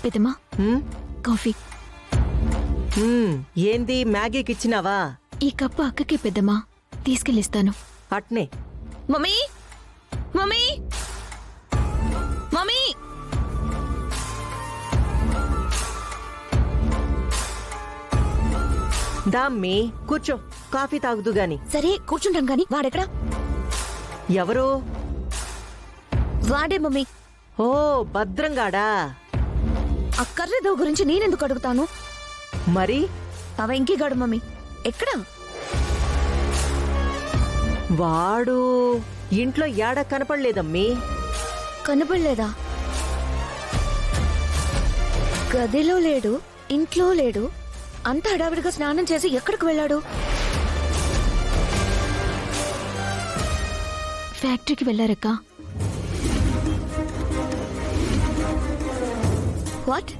పెద్దమ్మా కాఫీ. ఏంది మ్యాగీకి ఇచ్చినావా? ఈ కప్పు అక్కకి పెద్దమ్మా, తీసుకెళ్ళిస్తాను. అట్నే. మమ్మీ మమ్మీ మమ్మీ దామ్మి కూర్చో, కాఫీ తాగుదు గాని. సరే కూర్చుంటాను గాని వాడెక్కడా? ఎవరు? వాడే మమ్మీ. ఓ భద్రంగాడా? ఆ కర్రేదో గురించి నేనెందుకు అడుగుతాను? మరి ఆ వెంకీగాడు మమ్మీ ఎక్కడా? వాడు ఇంట్లో ఏడ కనపడలేదమ్మీ. కనపడలేదా? గదిలో లేడు, ఇంట్లో లేడు, అంత హడావిడిగా స్నానం చేసి ఎక్కడికి వెళ్ళాడు? ఫ్యాక్టరీకి వెళ్ళారక్క. వాట్?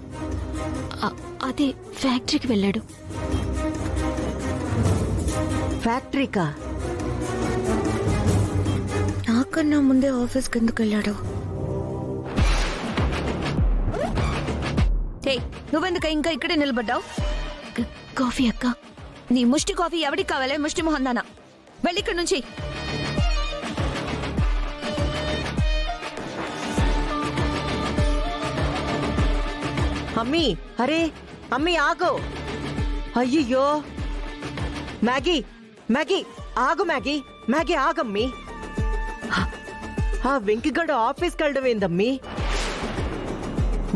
అదే ఫ్యాక్టరీకి వెళ్ళాడు. ఫ్యాక్టరీకా? నాకన్నా ముందే ఆఫీస్కి ఎందుకు వెళ్ళాడు? నువ్వెందుక ఇంకా ఇక్కడే నిలబడ్డావు? కాఫీ అక్క. నీ ముష్టి కాఫీ ఎవరికి కావాలి? ముష్టి మొహందానా, వెళ్ళి ఇక్కడి నుంచి. అమ్మీ, అరే అమ్మీ ఆగో. అయ్యయ్యో మ్యాగీ, మ్యాగీ ఆగు, మ్యాగీ మ్యాగీ ఆగమ్మీ. ఆ వెంకిగడు ఆఫీస్కి వెళ్ళడం ఏందమ్మీ?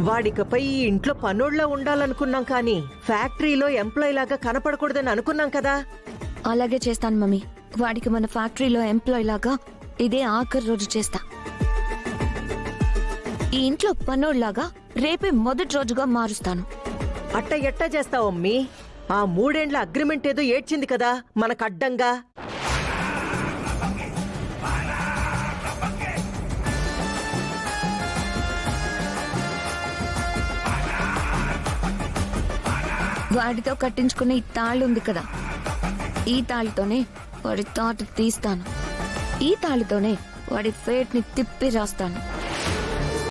వాడికపై ఇంట్లో పనోళ్ళ ఉండాలనుకున్నాం, కానీ ఫ్యాక్టరీలో ఎంప్లాయ్ లాగా కనపడకూడదని అనుకున్నాం కదా. అలాగే చేస్తాను మమ్మీ. వాడికి మన ఫ్యాక్టరీలో ఎంప్లాయ్ లాగా ఇదే ఆఖరి రోజు చేస్తా. ఈ ఇంట్లో పనోళ్ళలాగా రేపే మొదటి రోజుగా మారుస్తాను. అట్ట ఎట్టా చేస్తావమ్మీ? ఆ 3 ఏండ్ల అగ్రిమెంట్ ఏదో ఏడ్చింది కదా మనకు అడ్డంగా. వాడితో కట్టించుకున్న ఈ తాళ్ళు ఉంది కదా, ఈ తాళ్ళతోనే వాడి తాట తీస్తాను. ఈ తాళ్ళతోనే వాడి ఫేట్ ని తిప్పి రాస్తాను.